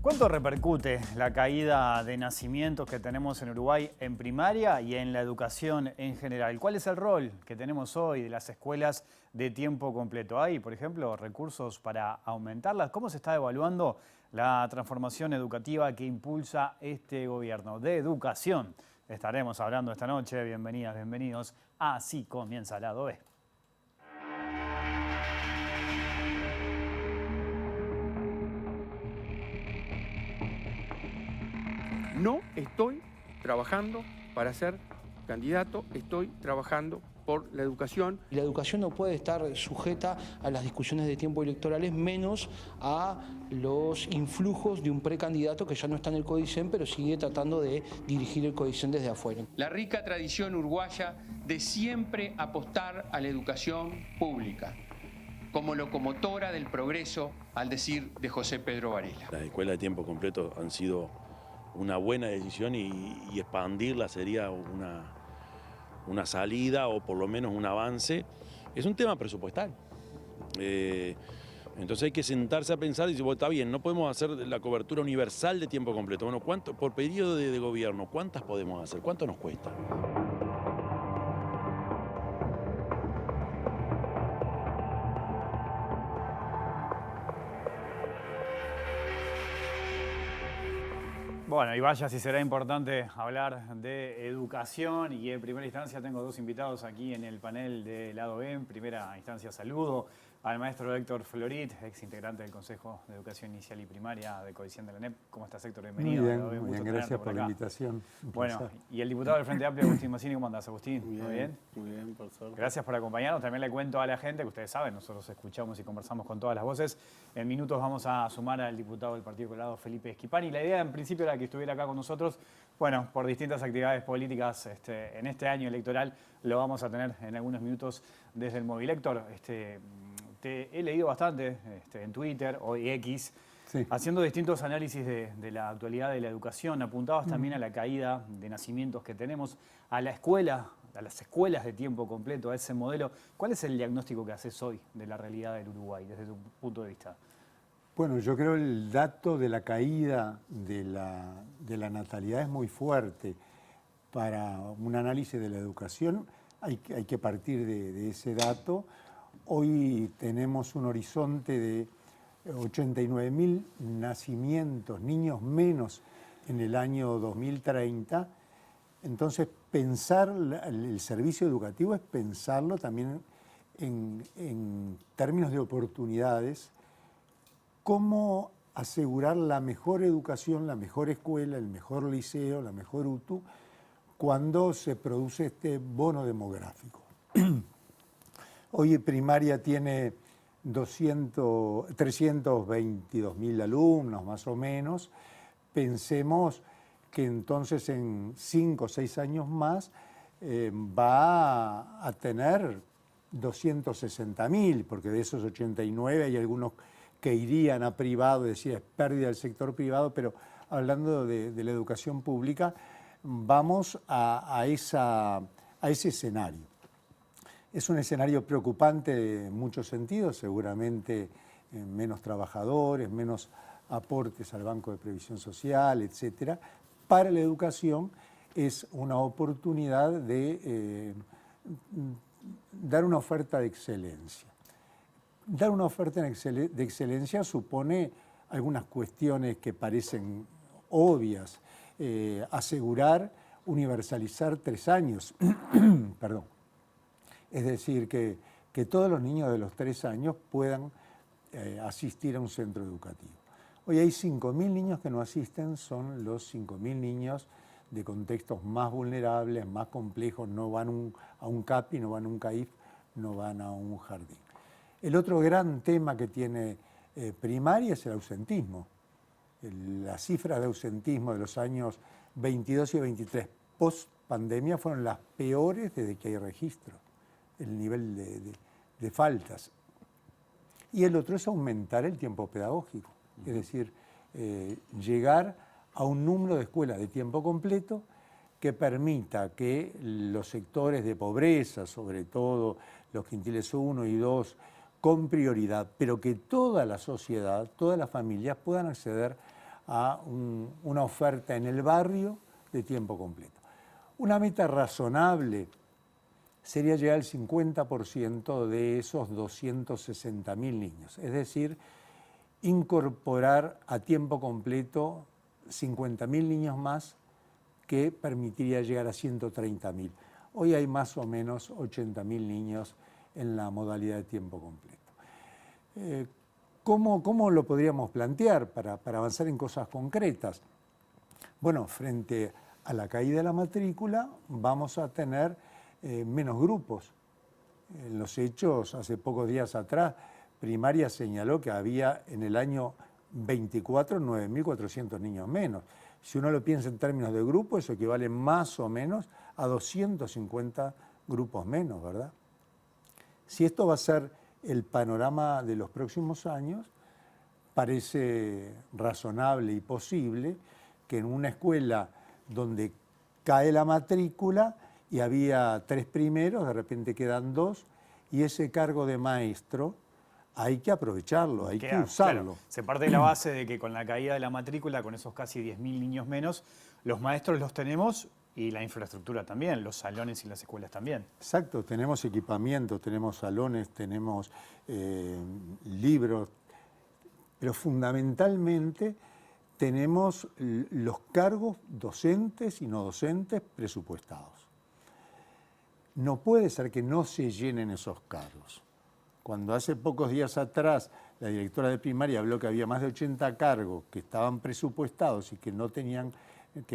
¿Cuánto repercute la caída de nacimientos que tenemos en Uruguay en primaria y en la educación en general? ¿Cuál es el rol que tenemos hoy de las escuelas de tiempo completo? ¿Hay, por ejemplo, recursos para aumentarlas? ¿Cómo se está evaluando la transformación educativa que impulsa este gobierno? De educación estaremos hablando esta noche. Bienvenidas, bienvenidos. Así comienza Lado B. No estoy trabajando para ser candidato, estoy trabajando por la educación. La educación no puede estar sujeta a las discusiones de tiempo electorales, menos a los influjos de un precandidato que ya no está en el CODICEN, pero sigue tratando de dirigir el CODICEN desde afuera. La rica tradición uruguaya de siempre apostar a la educación pública como locomotora del progreso, al decir de José Pedro Varela. Las escuelas de tiempo completo han sido una buena decisión y expandirla sería una salida o por lo menos un avance. Es un tema presupuestal. Entonces hay que sentarse a pensar y decir, bueno, está bien, no podemos hacer la cobertura universal de tiempo completo. Bueno, ¿cuánto por periodo de gobierno? ¿Cuántas podemos hacer? ¿Cuánto nos cuesta? Bueno, y vaya si será importante hablar de educación, y en primera instancia tengo dos invitados aquí en el panel de Lado B. En primera instancia saludo al maestro Héctor Florit, ex integrante del Consejo de Educación Inicial y Primaria de CODICEN de la ANEP. ¿Cómo estás, Héctor? Bienvenido. Muy bien, gracias por la invitación. Bueno, y el diputado del Frente Amplio, Agustín Mazzini. ¿Cómo andás, Agustín? Muy bien, por suerte. Gracias por acompañarnos. También le cuento a la gente que ustedes saben, nosotros escuchamos y conversamos con todas las voces. En minutos vamos a sumar al diputado del Partido Colorado, Felipe Schipani. La idea en principio era que estuviera acá con nosotros. Bueno, por distintas actividades políticas en este año electoral lo vamos a tener en algunos minutos desde el móvil. Héctor, te he leído bastante en Twitter, hoy X, sí, haciendo distintos análisis de la actualidad de la educación. Apuntabas también a la caída de nacimientos que tenemos, a la escuela, a las escuelas de tiempo completo, a ese modelo. ¿Cuál es el diagnóstico que haces hoy de la realidad del Uruguay, desde tu punto de vista? Bueno, yo creo que el dato de la caída de la natalidad es muy fuerte. Para un análisis de la educación hay que partir de ese dato. Hoy tenemos un horizonte de 89.000 nacimientos, niños menos en el año 2030. Entonces, pensar el servicio educativo es pensarlo también en términos de oportunidades, cómo asegurar la mejor educación, la mejor escuela, el mejor liceo, la mejor UTU, cuando se produce este bono demográfico. Hoy primaria tiene 322.000 alumnos, más o menos. Pensemos que entonces en 5 o 6 años más va a tener 260.000, porque de esos 89 hay algunos que irían a privado, es decir, es pérdida del sector privado, pero hablando de la educación pública, vamos a ese escenario. Es un escenario preocupante en muchos sentidos, seguramente menos trabajadores, menos aportes al Banco de Previsión Social, etcétera. Para la educación es una oportunidad de dar una oferta de excelencia. Dar una oferta de excelencia supone algunas cuestiones que parecen obvias. Asegurar, universalizar 3 años. Perdón. Es decir, que todos los niños de los 3 años puedan asistir a un centro educativo. Hoy hay 5.000 niños que no asisten, son los 5.000 niños de contextos más vulnerables, más complejos, no van a un CAPI, no van a un CAIF, no van a un jardín. El otro gran tema que tiene primaria es el ausentismo. Las cifras de ausentismo de los años 22 y 23 post pandemia fueron las peores desde que hay registro, el nivel de faltas. Y el otro es aumentar el tiempo pedagógico, es decir, llegar a un número de escuelas de tiempo completo que permita que los sectores de pobreza, sobre todo los quintiles 1 y 2, con prioridad, pero que toda la sociedad, todas las familias puedan acceder a una oferta en el barrio de tiempo completo. Una meta razonable sería llegar al 50% de esos 260.000 niños, es decir, incorporar a tiempo completo 50.000 niños más, que permitiría llegar a 130.000. Hoy hay más o menos 80.000 niños en la modalidad de tiempo completo. ¿Cómo lo podríamos plantear para avanzar en cosas concretas? Bueno, frente a la caída de la matrícula vamos a tener menos grupos. En los hechos, hace pocos días atrás, Primaria señaló que había en el año 24 9.400 niños menos. Si uno lo piensa en términos de grupo, eso equivale más o menos a 250 grupos menos, ¿verdad? Si esto va a ser el panorama de los próximos años, parece razonable y posible que en una escuela donde cae la matrícula y había 3 primeros, de repente quedan 2, y ese cargo de maestro hay que aprovecharlo, hay que usarlo. Claro, se parte de la base de que con la caída de la matrícula, con esos casi 10.000 niños menos, los maestros los tenemos y la infraestructura también, los salones y las escuelas también. Exacto, tenemos equipamiento, tenemos salones, tenemos libros, pero fundamentalmente tenemos los cargos docentes y no docentes presupuestados. No puede ser que no se llenen esos cargos. Cuando hace pocos días atrás la directora de primaria habló que había más de 80 cargos que estaban presupuestados y que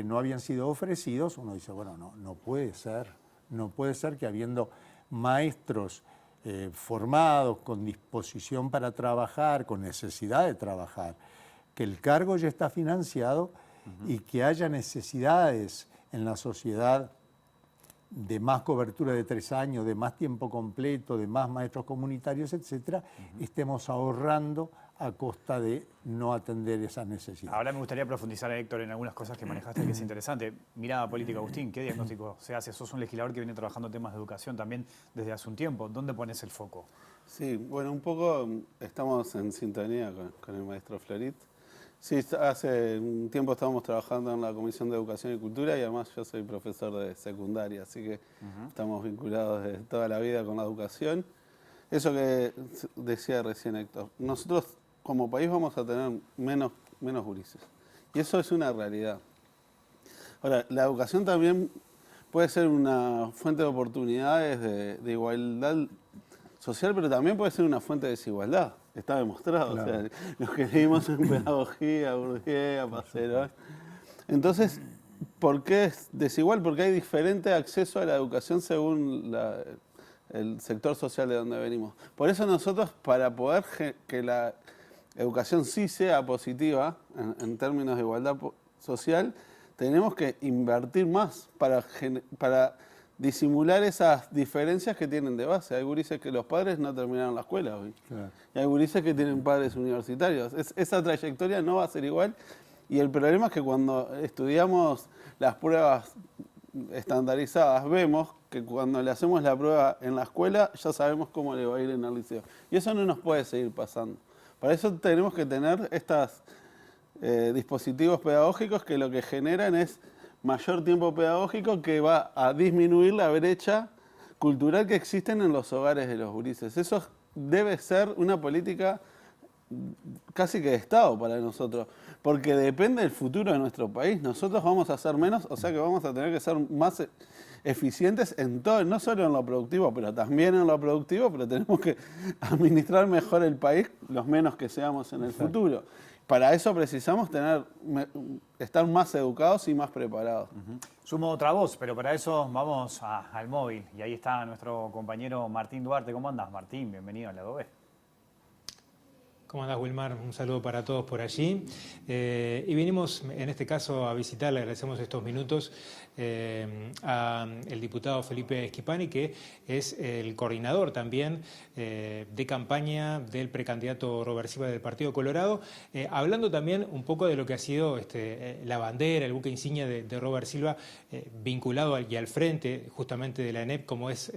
no habían sido ofrecidos, uno dice, bueno, no puede ser. No puede ser que habiendo maestros formados, con disposición para trabajar, con necesidad de trabajar, que el cargo ya está financiado y que haya necesidades en la sociedad de más cobertura de 3 años, de más tiempo completo, de más maestros comunitarios, etcétera, estemos ahorrando a costa de no atender esas necesidades. Ahora me gustaría profundizar, Héctor, en algunas cosas que manejaste, que es interesante. Mirada política, Agustín, ¿qué diagnóstico se hace? Sos un legislador que viene trabajando temas de educación también desde hace un tiempo. ¿Dónde pones el foco? Sí, bueno, un poco estamos en sintonía con el maestro Florit. Sí, hace un tiempo estábamos trabajando en la Comisión de Educación y Cultura y además yo soy profesor de secundaria, así que estamos vinculados de toda la vida con la educación. Eso que decía recién Héctor, nosotros como país vamos a tener menos gurises y eso es una realidad. Ahora, la educación también puede ser una fuente de oportunidades de igualdad social, pero también puede ser una fuente de desigualdad. Está demostrado. Claro. O sea, los que leímos en pedagogía, Bourdieu, Passerón. Entonces, ¿por qué es desigual? Porque hay diferente acceso a la educación según el sector social de donde venimos. Por eso nosotros, para poder que la educación sí sea positiva en términos de igualdad social, tenemos que invertir más para disimular esas diferencias que tienen de base. Hay gurises que los padres no terminaron la escuela hoy. Claro. Y hay gurises que tienen padres universitarios. Esa trayectoria no va a ser igual. Y el problema es que cuando estudiamos las pruebas estandarizadas, vemos que cuando le hacemos la prueba en la escuela, ya sabemos cómo le va a ir en el liceo. Y eso no nos puede seguir pasando. Para eso tenemos que tener estos dispositivos pedagógicos que lo que generan es mayor tiempo pedagógico que va a disminuir la brecha cultural que existen en los hogares de los gurises. Eso debe ser una política casi que de Estado para nosotros, porque depende del futuro de nuestro país. Nosotros vamos a hacer menos, o sea que vamos a tener que ser más eficientes en todo, no solo en lo productivo, pero también en lo productivo, pero tenemos que administrar mejor el país, los menos que seamos en el futuro. Para eso precisamos estar más educados y más preparados. Sumo otra voz, pero para eso vamos al móvil. Y ahí está nuestro compañero Martín Duarte. ¿Cómo andás, Martín? Bienvenido al lado B. ¿Cómo andás, Wilmar? Un saludo para todos por allí. Y vinimos, en este caso, a visitar, le agradecemos estos minutos, al diputado Felipe Schipani, que es el coordinador también de campaña del precandidato Robert Silva del Partido Colorado, hablando también un poco de lo que ha sido la bandera, el buque insignia de Robert Silva, vinculado y al frente justamente de la ENEP, como es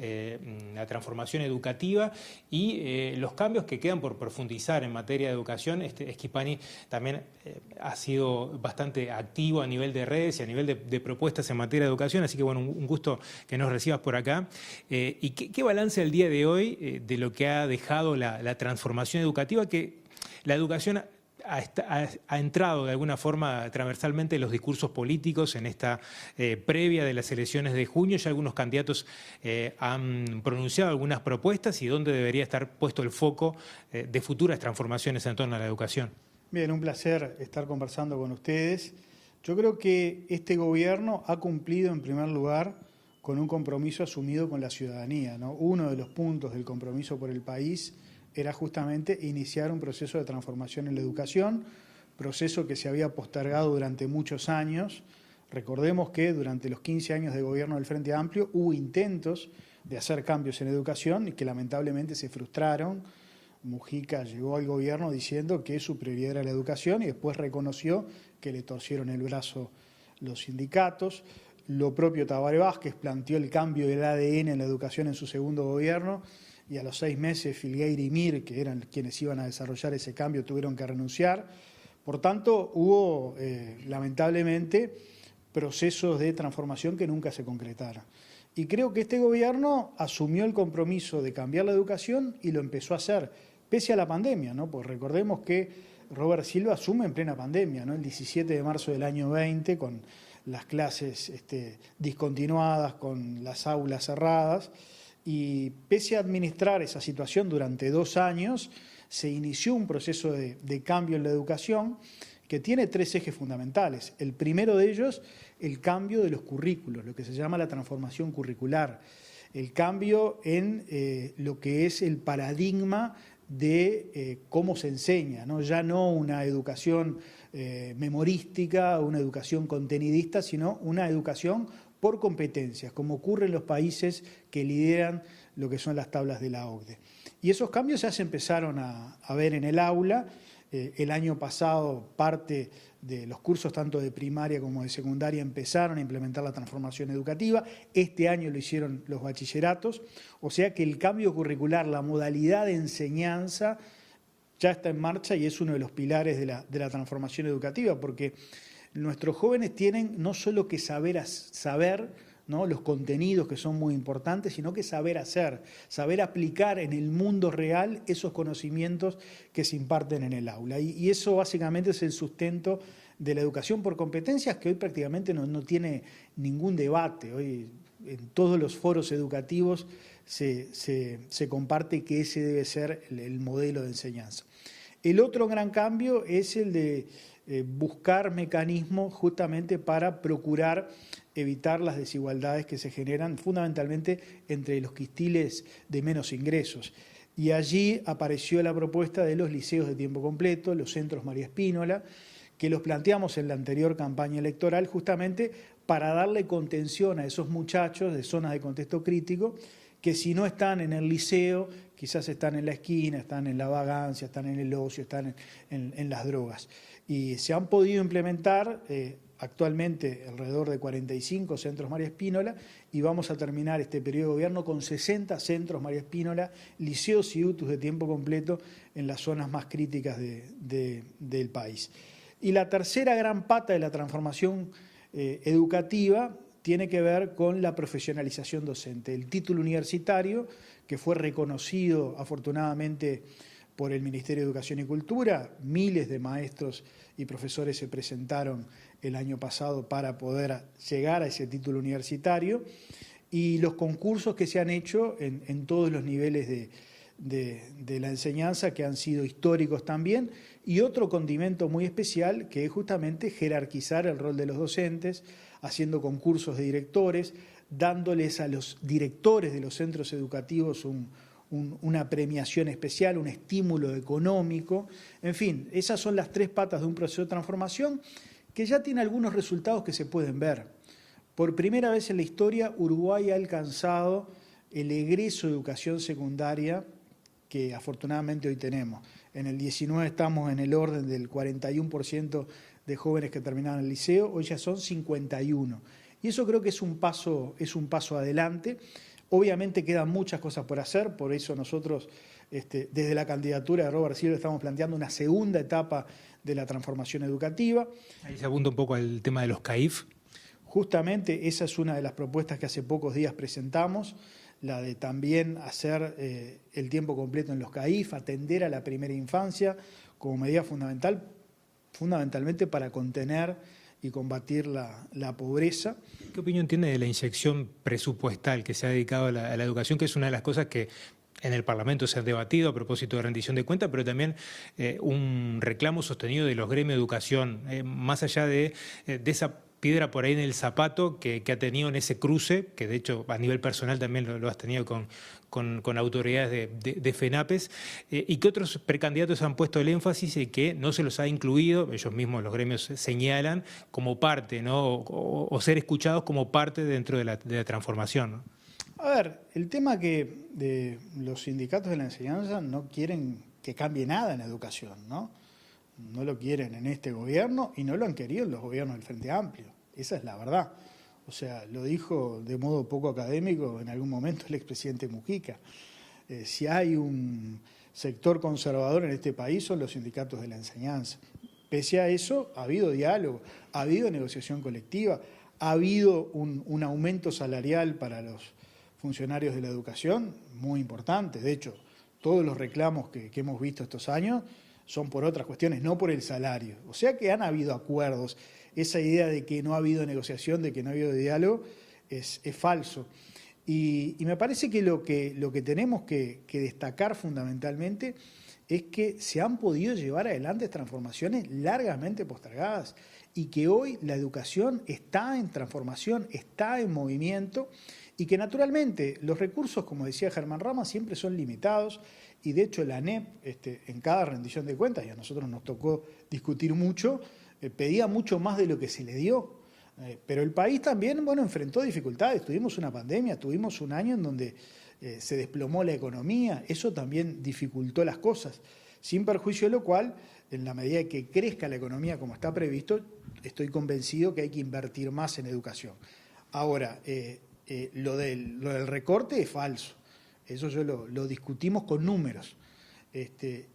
la transformación educativa y los cambios que quedan por profundizar en materia materia de educación. Schipani también ha sido bastante activo a nivel de redes y a nivel de propuestas en materia de educación, así que bueno, un gusto que nos recibas por acá. ¿Y qué balance el día de hoy de lo que ha dejado la transformación educativa, que la educación ha entrado de alguna forma transversalmente en los discursos políticos en esta previa de las elecciones de junio? Ya algunos candidatos han pronunciado algunas propuestas y dónde debería estar puesto el foco de futuras transformaciones en torno a la educación. Bien, un placer estar conversando con ustedes. Yo creo que este gobierno ha cumplido en primer lugar con un compromiso asumido con la ciudadanía, ¿no? Uno de los puntos del compromiso por el país era justamente iniciar un proceso de transformación en la educación, proceso que se había postergado durante muchos años. Recordemos que durante los 15 años de gobierno del Frente Amplio hubo intentos de hacer cambios en educación y que lamentablemente se frustraron. Mujica llegó al gobierno diciendo que su prioridad era la educación y después reconoció que le torcieron el brazo los sindicatos. Lo propio Tabaré Vázquez planteó el cambio del ADN en la educación en su segundo gobierno, y a los 6 meses Filgueira y Mir, que eran quienes iban a desarrollar ese cambio, tuvieron que renunciar. Por tanto, hubo lamentablemente procesos de transformación que nunca se concretaron. Y creo que este gobierno asumió el compromiso de cambiar la educación y lo empezó a hacer, pese a la pandemia, ¿no? Pues recordemos que Robert Silva asume en plena pandemia, ¿no? El 17 de marzo del año 20, con las clases discontinuadas, con las aulas cerradas. Y pese a administrar esa situación durante 2 años, se inició un proceso de cambio en la educación que tiene 3 ejes fundamentales. El primero de ellos, el cambio de los currículos, lo que se llama la transformación curricular, el cambio en lo que es el paradigma de cómo se enseña, ¿no? Ya no una educación memorística, una educación contenidista, sino una educación por competencias, como ocurre en los países que lideran lo que son las tablas de la OCDE. Y esos cambios ya se empezaron a ver en el aula. El año pasado parte de los cursos tanto de primaria como de secundaria empezaron a implementar la transformación educativa. Este año lo hicieron los bachilleratos. O sea que el cambio curricular, la modalidad de enseñanza ya está en marcha y es uno de los pilares de la transformación educativa, porque nuestros jóvenes tienen no solo que saber, ¿no?, los contenidos que son muy importantes, sino que saber hacer, saber aplicar en el mundo real esos conocimientos que se imparten en el aula. Y eso básicamente es el sustento de la educación por competencias, que hoy prácticamente no tiene ningún debate. Hoy en todos los foros educativos se comparte que ese debe ser el modelo de enseñanza. El otro gran cambio es el de buscar mecanismos justamente para procurar evitar las desigualdades que se generan fundamentalmente entre los quintiles de menos ingresos. Y allí apareció la propuesta de los liceos de tiempo completo, los centros María Espínola, que los planteamos en la anterior campaña electoral justamente para darle contención a esos muchachos de zonas de contexto crítico que si no están en el liceo, quizás están en la esquina, están en la vagancia, están en el ocio, están en las drogas. Y se han podido implementar actualmente alrededor de 45 centros María Espínola y vamos a terminar este periodo de gobierno con 60 centros María Espínola, liceos y UTUS de tiempo completo en las zonas más críticas del país. Y la tercera gran pata de la transformación educativa tiene que ver con la profesionalización docente. El título universitario, que fue reconocido afortunadamente por el Ministerio de Educación y Cultura, miles de maestros y profesores se presentaron el año pasado para poder llegar a ese título universitario, y los concursos que se han hecho en todos los niveles de la enseñanza, que han sido históricos también, y otro condimento muy especial que es justamente jerarquizar el rol de los docentes, haciendo concursos de directores, dándoles a los directores de los centros educativos una premiación especial, un estímulo económico. En fin, esas son las 3 patas de un proceso de transformación que ya tiene algunos resultados que se pueden ver. Por primera vez en la historia, Uruguay ha alcanzado el egreso de educación secundaria que afortunadamente hoy tenemos. En el 19 estamos en el orden del 41% de jóvenes que terminaron el liceo, hoy ya son 51%. Y eso creo que es un paso adelante. Obviamente quedan muchas cosas por hacer, por eso nosotros desde la candidatura de Robert Silva estamos planteando una segunda etapa de la transformación educativa. Ahí se apunta un poco al tema de los CAIF. Justamente esa es una de las propuestas que hace pocos días presentamos, la de también hacer el tiempo completo en los CAIF, atender a la primera infancia como medida fundamentalmente para contener y combatir la pobreza. ¿Qué opinión tiene de la inyección presupuestal que se ha dedicado a la educación, que es una de las cosas que en el Parlamento se han debatido a propósito de rendición de cuentas, pero también un reclamo sostenido de los gremios de educación, más allá de esa piedra por ahí en el zapato que ha tenido en ese cruce, que de hecho a nivel personal también lo has tenido con autoridades de FENAPES, y que otros precandidatos han puesto el énfasis en que no se los ha incluido, ellos mismos los gremios señalan, como parte, ¿no? o ser escuchados como parte dentro de la transformación, ¿no? A ver, el tema que los sindicatos de la enseñanza no quieren que cambie nada en la educación, ¿no? No lo quieren en este gobierno y no lo han querido en los gobiernos del Frente Amplio. Esa es la verdad. O sea, lo dijo de modo poco académico en algún momento el expresidente Mujica. Si hay un sector conservador en este país son los sindicatos de la enseñanza. Pese a eso, ha habido diálogo, ha habido negociación colectiva, ha habido un aumento salarial para los funcionarios de la educación muy importante. De hecho, todos los reclamos que hemos visto estos años son por otras cuestiones, no por el salario. O sea que han habido acuerdos. Esa idea de que no ha habido negociación, de que no ha habido diálogo, es falso. Y me parece que lo que tenemos que destacar fundamentalmente es que se han podido llevar adelante transformaciones largamente postergadas y que hoy la educación está en transformación, está en movimiento y que naturalmente los recursos, como decía Germán Rama, siempre son limitados. Y de hecho la ANEP, en cada rendición de cuentas, y a nosotros nos tocó discutir mucho, pedía mucho más de lo que se le dio. Pero el país también, enfrentó dificultades. Tuvimos una pandemia, tuvimos un año en donde se desplomó la economía. Eso también dificultó las cosas. Sin perjuicio de lo cual, en la medida que crezca la economía como está previsto, estoy convencido que hay que invertir más en educación. Ahora, lo del recorte es falso. Eso yo lo discutimos con números.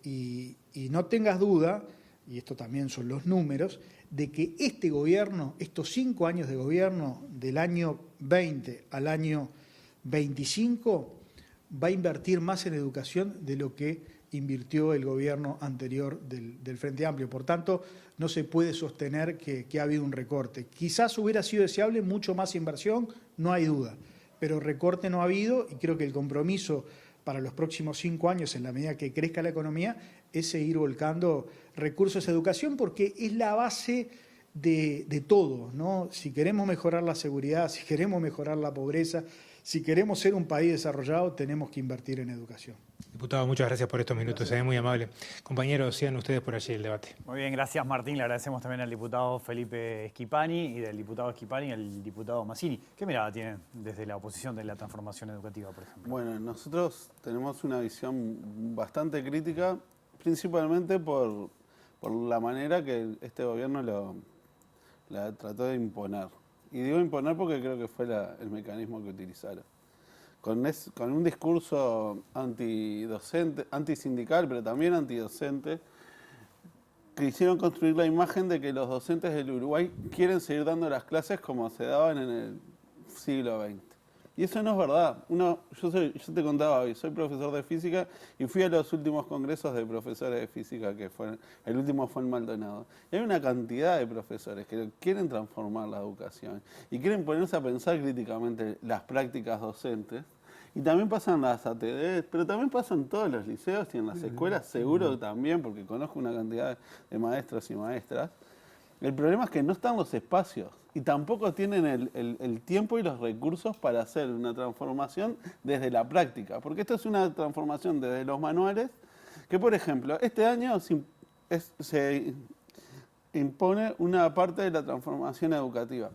Y no tengas duda, y esto también son los números, de que este gobierno, estos 5 años de gobierno, del año 20 al año 25, va a invertir más en educación de lo que invirtió el gobierno anterior del Frente Amplio. Por tanto, no se puede sostener que ha habido un recorte. Quizás hubiera sido deseable mucho más inversión, no hay duda, pero recorte no ha habido y creo que el compromiso para los próximos 5 años, en la medida que crezca la economía, es seguir volcando recursos a educación porque es la base de todo, ¿no? Si queremos mejorar la seguridad, si queremos mejorar la pobreza, si queremos ser un país desarrollado, tenemos que invertir en educación. Diputado, muchas gracias por estos minutos, es muy amable. Compañeros, sigan ustedes por allí el debate. Muy bien, gracias Martín. Le agradecemos también al diputado Felipe Schipani y del diputado Schipani al diputado Mazzini. ¿Qué mirada tienen desde la oposición de la transformación educativa, por ejemplo? Bueno, nosotros tenemos una visión bastante crítica, principalmente por la manera que este gobierno la trató de imponer. Y digo imponer porque creo que fue el mecanismo que utilizaron. Con un discurso antidocente, antisindical, pero también antidocente, quisieron construir la imagen de que los docentes del Uruguay quieren seguir dando las clases como se daban en el siglo XX. Y eso no es verdad. Yo te contaba hoy, soy profesor de física y fui a los últimos congresos de profesores de física, el último fue en Maldonado. Y hay una cantidad de profesores que quieren transformar la educación y quieren ponerse a pensar críticamente las prácticas docentes. Y también pasan las ATD, pero también pasan todos los liceos y en las escuelas seguro también, porque conozco una cantidad de maestros y maestras. El problema es que no están los espacios y tampoco tienen el tiempo y los recursos para hacer una transformación desde la práctica. Porque esto es una transformación desde los manuales, que por ejemplo, este año se impone una parte de la transformación educativa.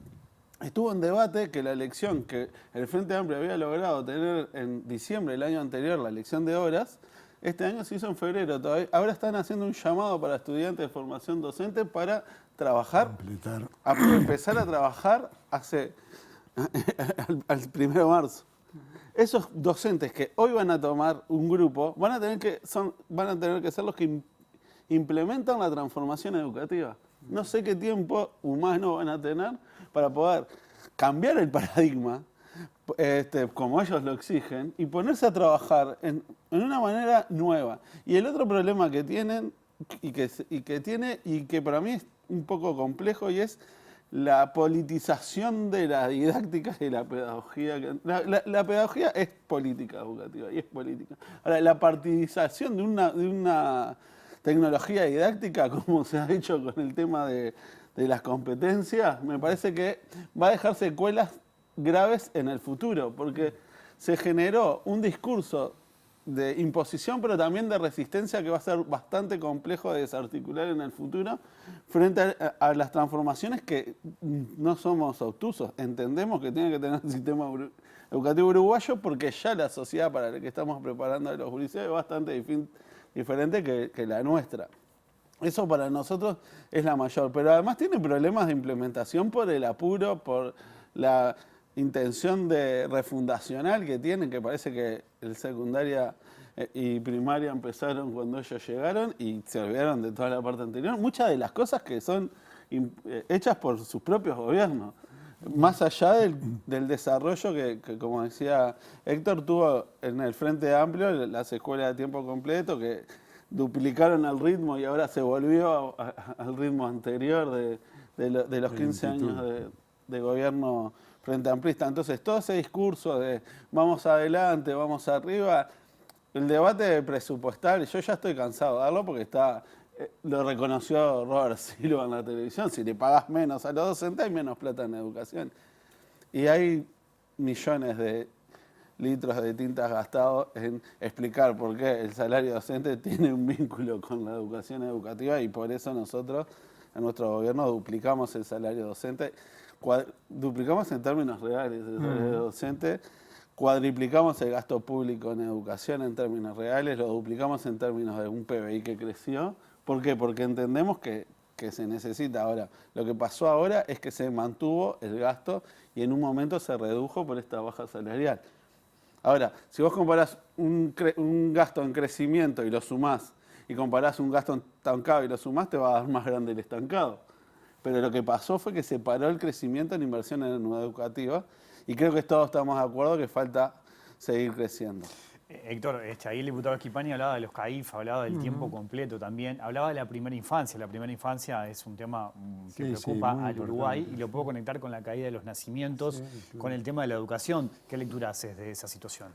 Estuvo en debate que la elección que el Frente Amplio había logrado tener en diciembre del año anterior, la elección de horas, este año se hizo en febrero todavía. Ahora están haciendo un llamado para estudiantes de formación docente para trabajar, empezar a trabajar al 1 de marzo. esos docentes que hoy van a tomar un grupo van a tener que ser los que implementan la transformación educativa. No sé qué tiempo humano van a tener para poder cambiar el paradigma, como ellos lo exigen, y ponerse a trabajar en una manera nueva. Y el otro problema que tienen, y que para mí es un poco complejo, y es la politización de la didáctica y la pedagogía. La pedagogía es política educativa, y es política. Ahora, la partidización de una tecnología didáctica, como se ha hecho con el tema de las competencias, me parece que va a dejar secuelas graves en el futuro, porque se generó un discurso de imposición, pero también de resistencia, que va a ser bastante complejo de desarticular en el futuro, frente a las transformaciones que no somos obtusos. Entendemos que tiene que tener un sistema educativo uruguayo, porque ya la sociedad para la que estamos preparando a los gurises es bastante diferente que la nuestra. Eso para nosotros es la mayor, pero además tiene problemas de implementación por el apuro, por la intención refundacional que tienen, que parece que el secundaria y primaria empezaron cuando ellos llegaron y se olvidaron de toda la parte anterior. Muchas de las cosas que son hechas por sus propios gobiernos, más allá del desarrollo que, como decía Héctor, tuvo en el Frente Amplio las escuelas de tiempo completo, que duplicaron el ritmo y ahora se volvió al ritmo anterior de los 15 años de gobierno Frente Amplista. Entonces, todo ese discurso de vamos adelante, vamos arriba, el debate presupuestal, yo ya estoy cansado de darlo, porque lo reconoció Robert Silva en la televisión: si le pagás menos a los docentes, hay menos plata en educación. Y hay millones de litros de tintas gastados en explicar por qué el salario docente tiene un vínculo con la educación educativa, y por eso nosotros, en nuestro gobierno, duplicamos el salario docente, duplicamos en términos reales el salario docente, cuadriplicamos el gasto público en educación en términos reales, lo duplicamos en términos de un PBI que creció. ¿Por qué? Porque entendemos que se necesita. Ahora, lo que pasó ahora es que se mantuvo el gasto y en un momento se redujo por esta baja salarial. Ahora, si vos comparás un gasto en crecimiento y lo sumás, y comparás un gasto estancado y lo sumás, te va a dar más grande el estancado. Pero lo que pasó fue que se paró el crecimiento en inversión en educativa, y creo que todos estamos de acuerdo que falta seguir creciendo. Héctor, ahí el diputado Schipani hablaba de los CAIF, hablaba del tiempo completo también, hablaba de la primera infancia. La primera infancia es un tema que preocupa al Uruguay, y lo puedo conectar con la caída de los nacimientos, con el tema de la educación. ¿Qué lectura haces de esa situación?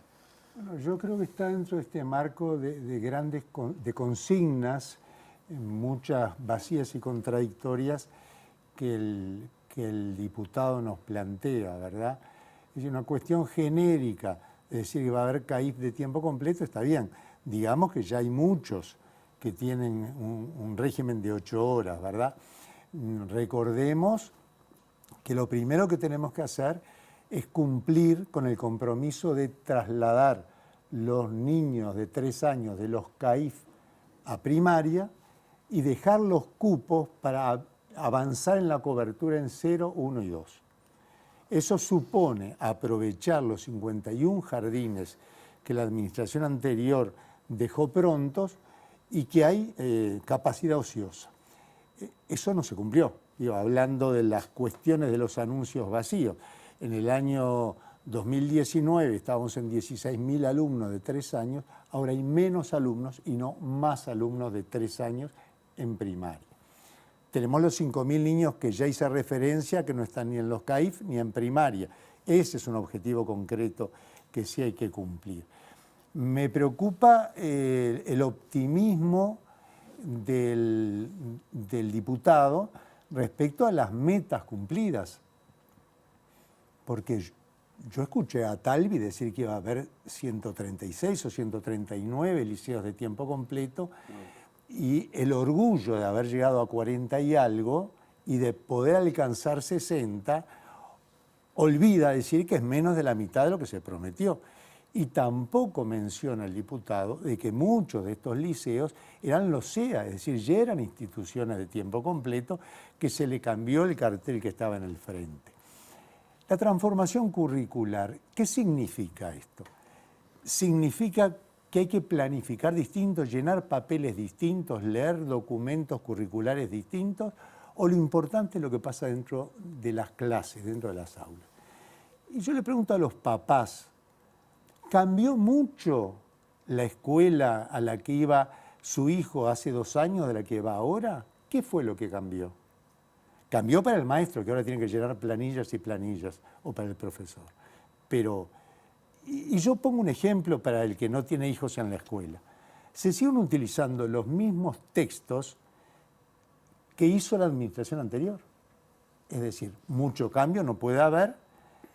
Bueno, yo creo que está dentro de este marco de grandes consignas, muchas vacías y contradictorias, que el diputado nos plantea, ¿verdad? Es decir, una cuestión genérica, es decir, que va a haber CAIF de tiempo completo, está bien. Digamos que ya hay muchos que tienen un régimen de 8 horas, ¿verdad? Recordemos que lo primero que tenemos que hacer es cumplir con el compromiso de trasladar los niños de 3 años de los CAIF a primaria y dejar los cupos para avanzar en la cobertura en 0, 1 y 2. Eso supone aprovechar los 51 jardines que la administración anterior dejó prontos y que hay capacidad ociosa. Eso no se cumplió, hablando de las cuestiones de los anuncios vacíos. En el año 2019 estábamos en 16.000 alumnos de 3 años, ahora hay menos alumnos y no más alumnos de 3 años en primaria. Tenemos los 5.000 niños que ya hice referencia, que no están ni en los CAIF ni en primaria. Ese es un objetivo concreto que sí hay que cumplir. Me preocupa el optimismo del diputado respecto a las metas cumplidas. Porque yo escuché a Talvi decir que iba a haber 136 o 139 liceos de tiempo completo, y el orgullo de haber llegado a 40 y algo y de poder alcanzar 60, olvida decir que es menos de la mitad de lo que se prometió. Y tampoco menciona el diputado de que muchos de estos liceos eran los CEA, es decir, ya eran instituciones de tiempo completo, que se le cambió el cartel que estaba en el frente. La transformación curricular, ¿qué significa esto? Significa que hay que planificar distinto, llenar papeles distintos, leer documentos curriculares distintos, o lo importante es lo que pasa dentro de las clases, dentro de las aulas. Y yo le pregunto a los papás, ¿cambió mucho la escuela a la que iba su hijo hace 2 años de la que va ahora? ¿Qué fue lo que cambió? Cambió para el maestro, que ahora tiene que llenar planillas y planillas, o para el profesor. Pero, y yo pongo un ejemplo para el que no tiene hijos en la escuela. Se siguen utilizando los mismos textos que hizo la administración anterior. Es decir, mucho cambio no puede haber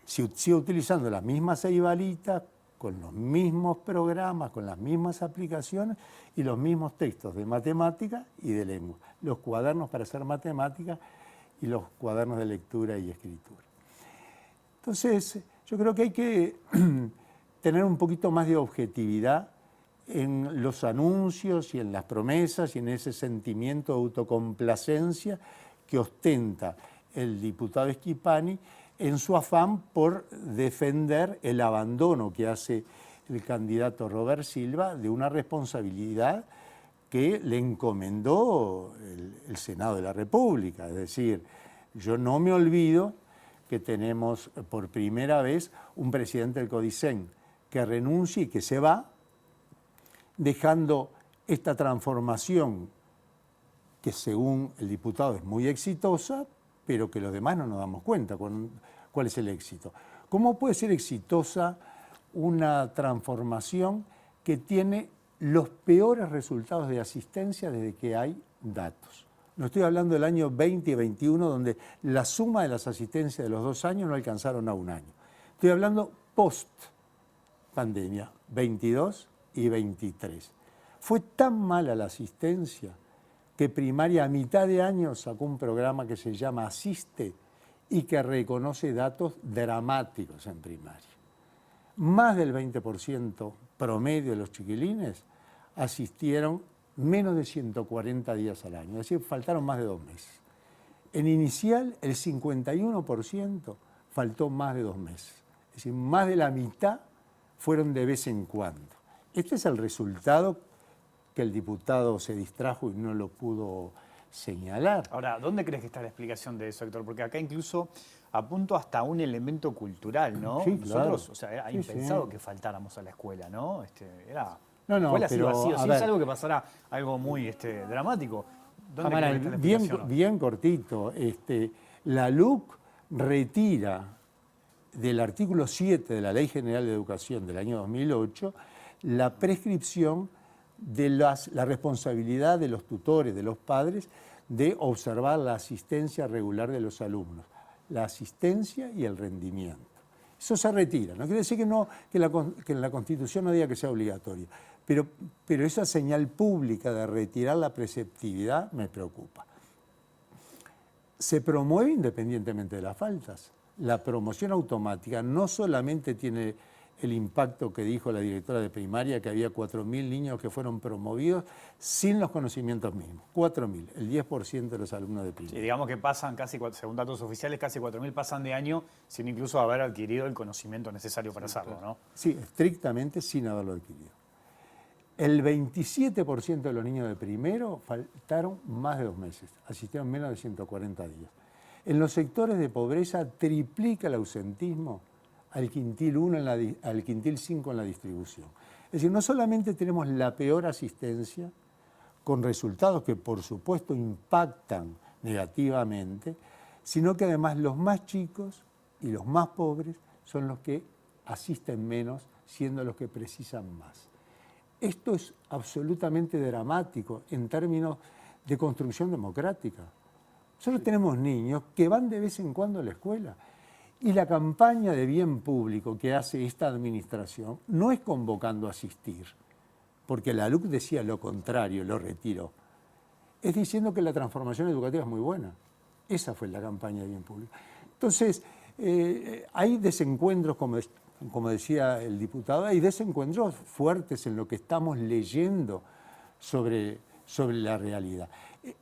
si sigue utilizando las mismas eibalitas, con los mismos programas, con las mismas aplicaciones y los mismos textos de matemática y de lengua. Los cuadernos para hacer matemática y los cuadernos de lectura y escritura. Entonces, yo creo que hay que tener un poquito más de objetividad en los anuncios y en las promesas y en ese sentimiento de autocomplacencia que ostenta el diputado Schipani en su afán por defender el abandono que hace el candidato Robert Silva de una responsabilidad que le encomendó el Senado de la República. Es decir, yo no me olvido que tenemos por primera vez un presidente del CODICEN que renuncia y que se va, dejando esta transformación que según el diputado es muy exitosa, pero que los demás no nos damos cuenta cuál es el éxito. ¿Cómo puede ser exitosa una transformación que tiene los peores resultados de asistencia desde que hay datos? No estoy hablando del año 20 y 21, donde la suma de las asistencias de los 2 años no alcanzaron a 1 año. Estoy hablando post-pandemia, 22 y 23. Fue tan mala la asistencia que Primaria a mitad de año sacó un programa que se llama Asiste y que reconoce datos dramáticos en primaria. Más del 20% promedio de los chiquilines asistieron menos de 140 días al año, es decir, faltaron más de 2 meses. En inicial, el 51% faltó más de 2 meses, es decir, más de la mitad fueron de vez en cuando. Este es el resultado que el diputado se distrajo y no lo pudo señalar. Ahora, ¿dónde crees que está la explicación de eso, Héctor? Porque acá incluso apunto hasta un elemento cultural, ¿no? Sí, claro. Nosotros, o sea, era impensado sí. que faltáramos a la escuela, ¿no? Era, No, la escuela pero, sí o a sí ver. es algo que pasará algo muy dramático. ¿Dónde Amaral, crees que está la explicación? bien cortito. La LUC retira del artículo 7 de la Ley General de Educación del año 2008 la prescripción de la responsabilidad de los tutores, de los padres, de observar la asistencia regular de los alumnos, la asistencia y el rendimiento. Eso se retira. No quiere decir que en la Constitución no diga que sea obligatorio, pero esa señal pública de retirar la preceptividad me preocupa. Se promueve independientemente de las faltas. La promoción automática no solamente tiene el impacto que dijo la directora de primaria, que había 4.000 niños que fueron promovidos sin los conocimientos mismos. 4.000, el 10% de los alumnos de primaria. Sí, digamos que pasan casi, según datos oficiales, casi 4.000 pasan de año sin incluso haber adquirido el conocimiento necesario para hacerlo, ¿no? Sí, estrictamente sin haberlo adquirido. El 27% de los niños de primero faltaron más de 2 meses, asistieron menos de 140 días. En los sectores de pobreza triplica el ausentismo al quintil 1 al quintil 5 en la distribución. Es decir, no solamente tenemos la peor asistencia, con resultados que por supuesto impactan negativamente, sino que además los más chicos y los más pobres son los que asisten menos, siendo los que precisan más. Esto es absolutamente dramático en términos de construcción democrática. Nosotros tenemos niños que van de vez en cuando a la escuela. Y la campaña de bien público que hace esta administración no es convocando a asistir, porque la LUC decía lo contrario, lo retiró. Es diciendo que la transformación educativa es muy buena. Esa fue la campaña de bien público. Entonces, hay desencuentros, como decía el diputado, hay desencuentros fuertes en lo que estamos leyendo sobre la realidad.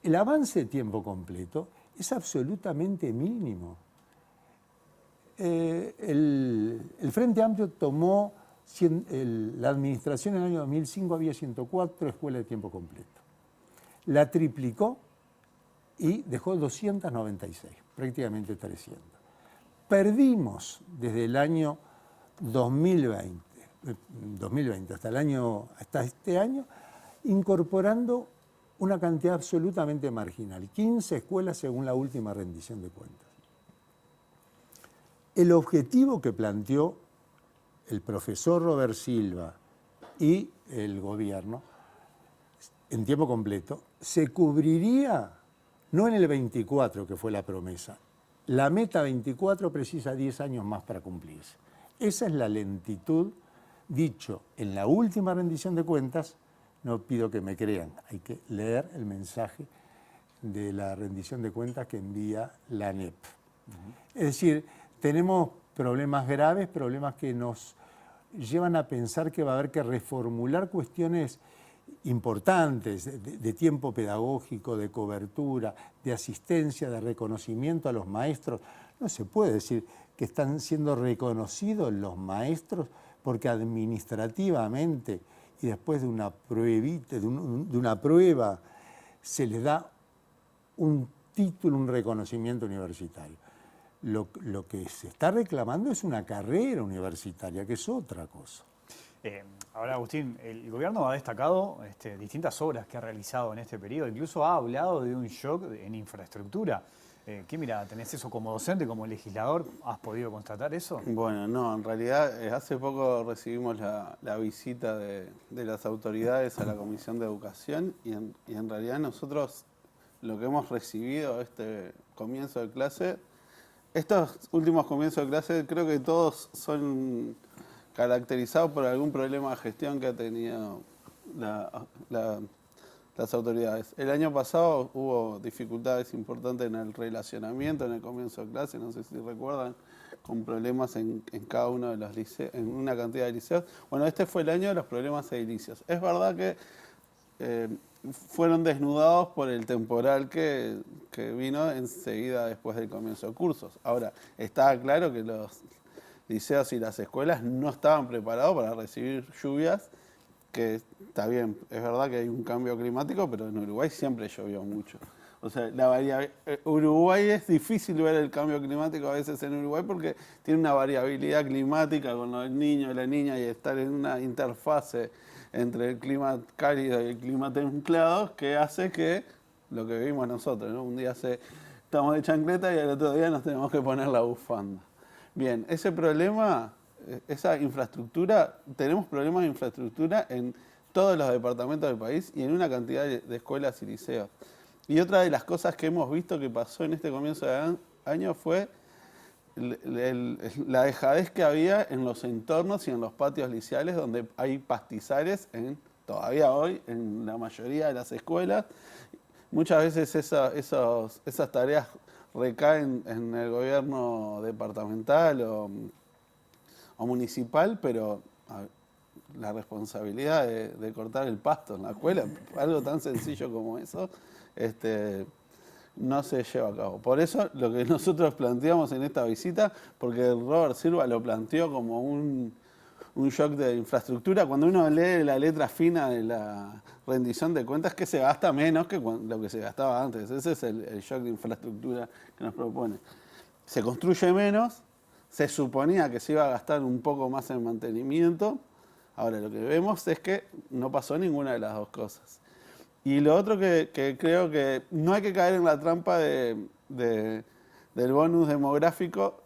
El avance de tiempo completo es absolutamente mínimo. el Frente Amplio tomó, la administración en el año 2005 había 104 escuelas de tiempo completo. La triplicó y dejó 296, prácticamente 300. Perdimos desde el año 2020 hasta este año, incorporando una cantidad absolutamente marginal, 15 escuelas según la última rendición de cuentas. El objetivo que planteó el profesor Robert Silva y el gobierno en tiempo completo se cubriría no en el 24, que fue la promesa. La meta 24 precisa 10 años más para cumplirse. Esa es la lentitud, dicho en la última rendición de cuentas. No pido que me crean, hay que leer el mensaje de la rendición de cuentas que envía la ANEP. Es decir, tenemos problemas graves, problemas que nos llevan a pensar que va a haber que reformular cuestiones importantes de tiempo pedagógico, de cobertura, de asistencia, de reconocimiento a los maestros. No se puede decir que están siendo reconocidos los maestros porque administrativamente y después de una prueba se les da un título, un reconocimiento universitario. Lo que se está reclamando es una carrera universitaria, que es otra cosa. Ahora, Agustín, el gobierno ha destacado distintas obras que ha realizado en este periodo, incluso ha hablado de un shock en infraestructura. ¿Qué mirada tenés eso como docente, como legislador? ¿Has podido constatar eso? Bueno, no, en realidad hace poco recibimos la visita de las autoridades a la Comisión de Educación y en realidad nosotros lo que hemos recibido este comienzo de clase, estos últimos comienzos de clase creo que todos son caracterizados por algún problema de gestión que ha tenido las autoridades. El año pasado hubo dificultades importantes en el relacionamiento en el comienzo de clase, no sé si recuerdan, con problemas en cada uno de los liceos, en una cantidad de liceos. Bueno, este fue el año de los problemas edilicios. Es verdad que fueron desnudados por el temporal que vino enseguida después del comienzo de cursos. Ahora, estaba claro que los liceos y las escuelas no estaban preparados para recibir lluvias, que está bien, es verdad que hay un cambio climático, pero en Uruguay siempre llovió mucho. O sea, Uruguay es difícil ver el cambio climático a veces en Uruguay porque tiene una variabilidad climática con el niño y la niña y estar en una interfase entre el clima cálido y el clima templado que hace que lo que vivimos nosotros, ¿no? Un día estamos de chancleta y al otro día nos tenemos que poner la bufanda. Bien, ese problema, esa infraestructura, tenemos problemas de infraestructura en todos los departamentos del país y en una cantidad de escuelas y liceos. Y otra de las cosas que hemos visto que pasó en este comienzo de año fue la dejadez que había en los entornos y en los patios liceales donde hay pastizales todavía hoy en la mayoría de las escuelas. Muchas veces esas tareas recaen en el gobierno departamental o municipal, pero la responsabilidad de cortar el pasto en la escuela, algo tan sencillo como eso, no se lleva a cabo. Por eso lo que nosotros planteamos en esta visita, porque Robert Silva lo planteó como un shock de infraestructura, cuando uno lee la letra fina de la rendición de cuentas, que se gasta menos que lo que se gastaba antes. Ese es el shock de infraestructura que nos propone. Se construye menos, se suponía que se iba a gastar un poco más en mantenimiento. Ahora lo que vemos es que no pasó ninguna de las dos cosas. Y lo otro que creo que no hay que caer en la trampa del bonus demográfico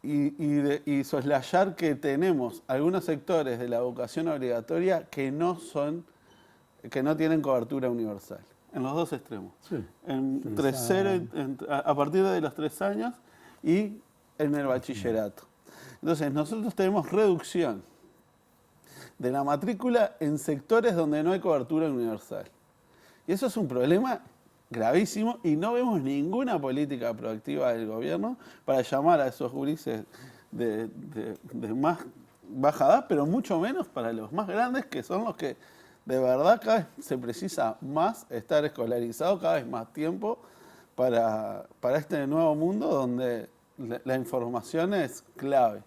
y soslayar que tenemos algunos sectores de la educación obligatoria que no tienen cobertura universal, en los dos extremos. Sí. A partir de los 3 años y en el bachillerato. Entonces, nosotros tenemos reducción de la matrícula en sectores donde no hay cobertura universal. Y eso es un problema gravísimo y no vemos ninguna política proactiva del gobierno para llamar a esos gurises de más baja edad, pero mucho menos para los más grandes, que son los que de verdad cada vez se precisa más estar escolarizado, cada vez más tiempo para este nuevo mundo donde la información es clave.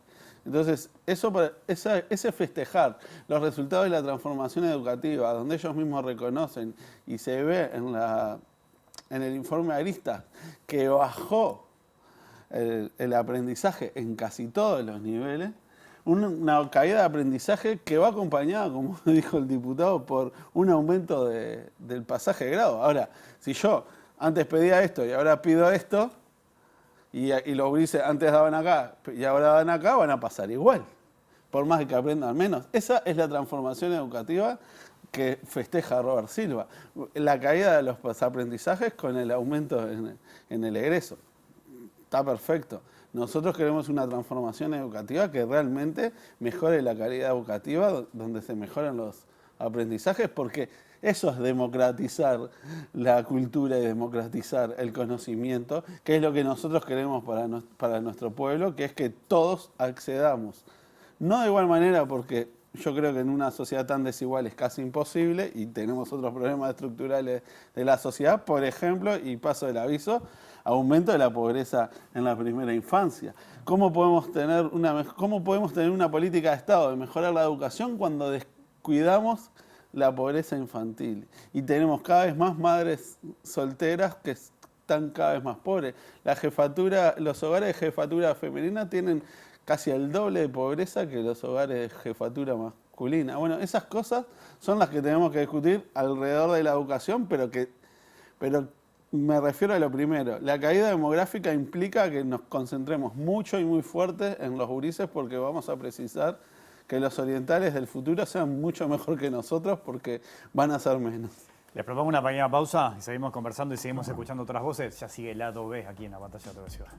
Entonces, ese festejar los resultados de la transformación educativa, donde ellos mismos reconocen y se ve en el informe Aristas que bajó el aprendizaje en casi todos los niveles, una caída de aprendizaje que va acompañada, como dijo el diputado, por un aumento del pasaje de grado. Ahora, si yo antes pedía esto y ahora pido esto, y los gurises antes daban acá y ahora dan acá, van a pasar igual, por más que aprendan menos. Esa es la transformación educativa que festeja Robert Silva. La caída de los aprendizajes con el aumento en el egreso. Está perfecto. Nosotros queremos una transformación educativa que realmente mejore la calidad educativa, donde se mejoren los aprendizajes, porque eso es democratizar la cultura y democratizar el conocimiento, que es lo que nosotros queremos para nuestro pueblo, que es que todos accedamos. No de igual manera, porque yo creo que en una sociedad tan desigual es casi imposible y tenemos otros problemas estructurales de la sociedad, por ejemplo, y paso el aviso, aumento de la pobreza en la primera infancia. ¿Cómo podemos tener una política de Estado de mejorar la educación cuando descuidamos la pobreza infantil? Y tenemos cada vez más madres solteras que están cada vez más pobres. Los hogares de jefatura femenina tienen casi el doble de pobreza que los hogares de jefatura masculina. Bueno, esas cosas son las que tenemos que discutir alrededor de la educación, pero me refiero a lo primero. La caída demográfica implica que nos concentremos mucho y muy fuerte en los gurises, porque vamos a precisar que los orientales del futuro sean mucho mejor que nosotros, porque van a ser menos. Les propongo una pequeña pausa y seguimos conversando y seguimos escuchando otras voces. Ya sigue el lado B aquí en la pantalla de TV Ciudad.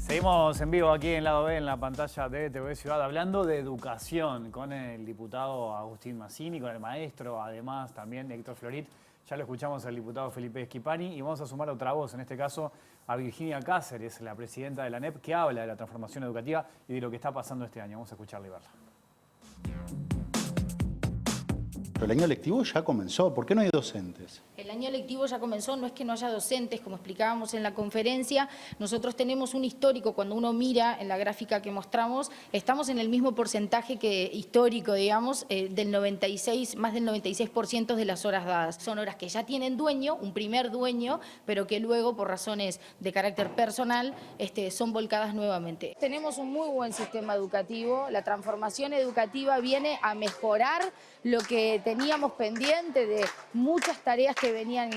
Seguimos en vivo aquí en Lado B, en la pantalla de TV Ciudad, hablando de educación con el diputado Agustín Mazzini, con el maestro, además también Héctor Florit. Ya lo escuchamos al diputado Felipe Schipani y vamos a sumar otra voz, en este caso a Virginia Cáceres, la presidenta de la ANEP, que habla de la transformación educativa y de lo que está pasando este año. Vamos a escucharla y verla. Pero el año lectivo ya comenzó, ¿por qué no hay docentes? El año lectivo ya comenzó, no es que no haya docentes, como explicábamos en la conferencia, nosotros tenemos un histórico, cuando uno mira en la gráfica que mostramos, estamos en el mismo porcentaje que histórico, digamos, del 96, más del 96% de las horas dadas. Son horas que ya tienen dueño, un primer dueño, pero que luego, por razones de carácter personal, son volcadas nuevamente. Tenemos un muy buen sistema educativo, la transformación educativa viene a mejorar lo que teníamos pendiente de muchas tareas que venían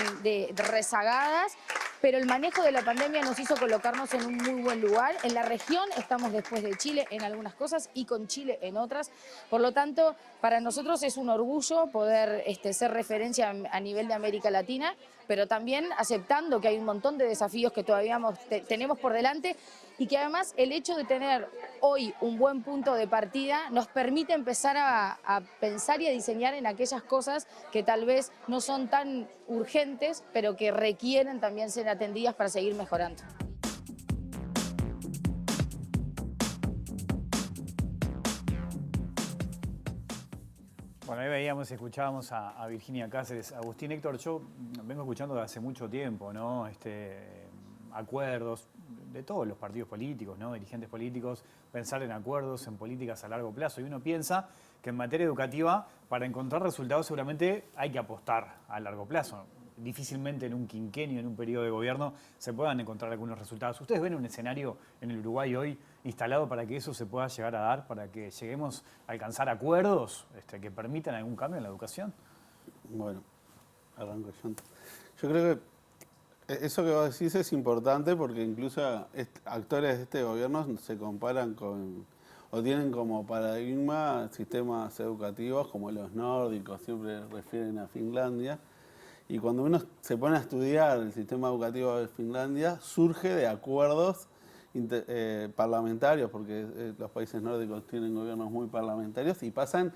rezagadas, pero el manejo de la pandemia nos hizo colocarnos en un muy buen lugar. En la región estamos después de Chile en algunas cosas y con Chile en otras. Por lo tanto, para nosotros es un orgullo poder ser referencia a nivel de América Latina, pero también aceptando que hay un montón de desafíos que todavía tenemos por delante y que además el hecho de tener hoy un buen punto de partida nos permite empezar a pensar y a diseñar en aquellas cosas que tal vez no son tan urgentes, pero que requieren también ser atendidas para seguir mejorando. Bueno, ahí veíamos y escuchábamos a Virginia Cáceres. Agustín, Héctor, yo vengo escuchando desde hace mucho tiempo, ¿no? Acuerdos de todos los partidos políticos, ¿no? Dirigentes políticos, pensar en acuerdos, en políticas a largo plazo. Y uno piensa que en materia educativa, para encontrar resultados seguramente hay que apostar a largo plazo. Difícilmente en un quinquenio, en un periodo de gobierno, se puedan encontrar algunos resultados. ¿Ustedes ven un escenario en el Uruguay hoy instalado para que eso se pueda llegar a dar, para que lleguemos a alcanzar acuerdos que permitan algún cambio en la educación? Bueno, arranco yo. Yo creo que eso que vos decís es importante porque incluso actores de este gobierno se comparan con o tienen como paradigma sistemas educativos como los nórdicos, siempre refieren a Finlandia. Y cuando uno se pone a estudiar el sistema educativo de Finlandia, surge de acuerdos parlamentarios, porque los países nórdicos tienen gobiernos muy parlamentarios y pasan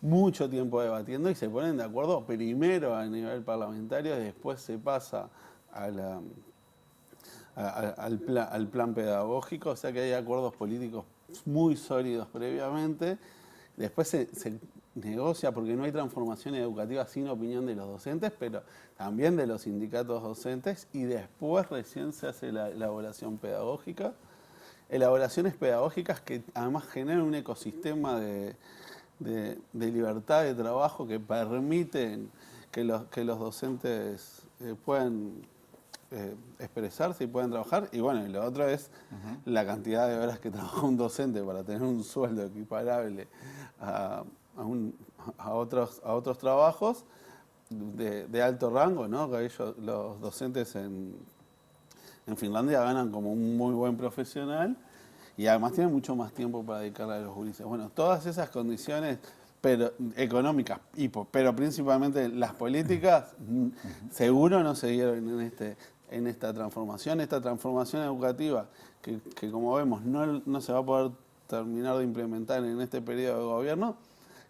mucho tiempo debatiendo y se ponen de acuerdo primero a nivel parlamentario y después se pasa al plan pedagógico, o sea que hay acuerdos políticos muy sólidos previamente. Después se negocia porque no hay transformación educativa sin opinión de los docentes, pero también de los sindicatos docentes, y después recién se hace la elaboración pedagógica. Elaboraciones pedagógicas que además generan un ecosistema de libertad de trabajo que permiten que los docentes puedan expresarse y puedan trabajar. Y bueno, y lo otro es la cantidad de horas que trabaja un docente para tener un sueldo equiparable a otros trabajos de alto rango, ¿no? Que los docentes en Finlandia ganan como un muy buen profesional y además tienen mucho más tiempo para dedicarle a los gurises. Bueno, todas esas condiciones económicas, pero principalmente las políticas, seguro no se dieron en esta transformación. Esta transformación educativa que como vemos no se va a poder terminar de implementar en este periodo de gobierno,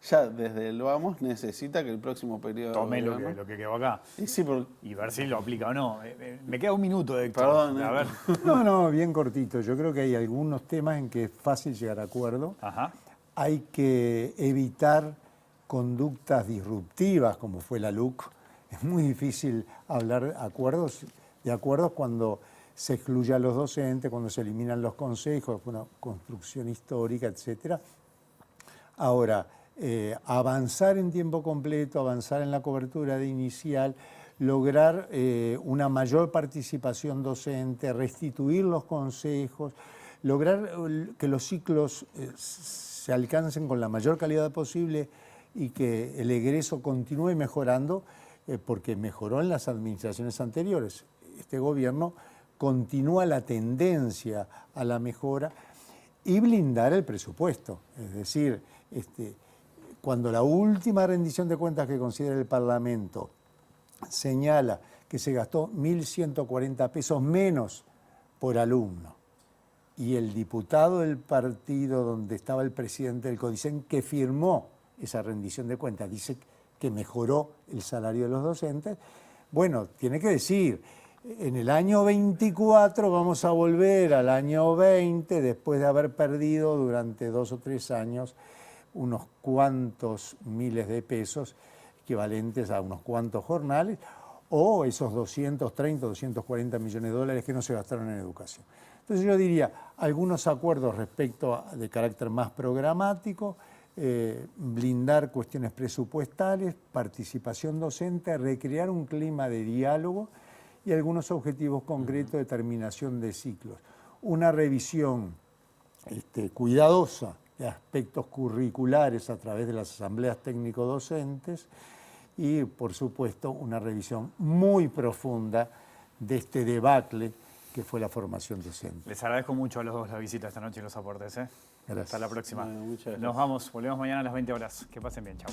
ya desde el vamos necesita que el próximo periodo Tome de gobierno... lo que quedó acá. Sí, y ver si lo aplica o no. Me queda un minuto, Héctor. Perdón, a ver. No, bien cortito. Yo creo que hay algunos temas en que es fácil llegar a acuerdo. Ajá. Hay que evitar conductas disruptivas, como fue la LUC. Es muy difícil hablar de acuerdos cuando se excluye a los docentes, cuando se eliminan los consejos, una construcción histórica, etc. Ahora, avanzar en tiempo completo, avanzar en la cobertura de inicial, lograr una mayor participación docente, restituir los consejos, lograr que los ciclos se alcancen con la mayor calidad posible y que el egreso continúe mejorando, porque mejoró en las administraciones anteriores. Este gobierno continúa la tendencia a la mejora y blindar el presupuesto. Es decir, cuando la última rendición de cuentas que considera el Parlamento señala que se gastó 1.140 pesos menos por alumno, y el diputado del partido donde estaba el presidente del CODICEN que firmó esa rendición de cuentas dice que mejoró el salario de los docentes, bueno, tiene que decir, en el año 24 vamos a volver al año 20 después de haber perdido durante 2 o 3 años unos cuantos miles de pesos equivalentes a unos cuantos jornales, o esos 230, 240 millones de dólares que no se gastaron en educación. Entonces yo diría, algunos acuerdos de carácter más programático, blindar cuestiones presupuestales, participación docente, recrear un clima de diálogo y algunos objetivos concretos de terminación de ciclos. Una revisión cuidadosa de aspectos curriculares a través de las asambleas técnico-docentes y, por supuesto, una revisión muy profunda de este debacle que fue la formación docente. Les agradezco mucho a los dos la visita esta noche y los aportes. Gracias. Hasta la próxima. Bueno, muchas gracias. Nos vamos, volvemos mañana a las 20 horas. Que pasen bien, chao.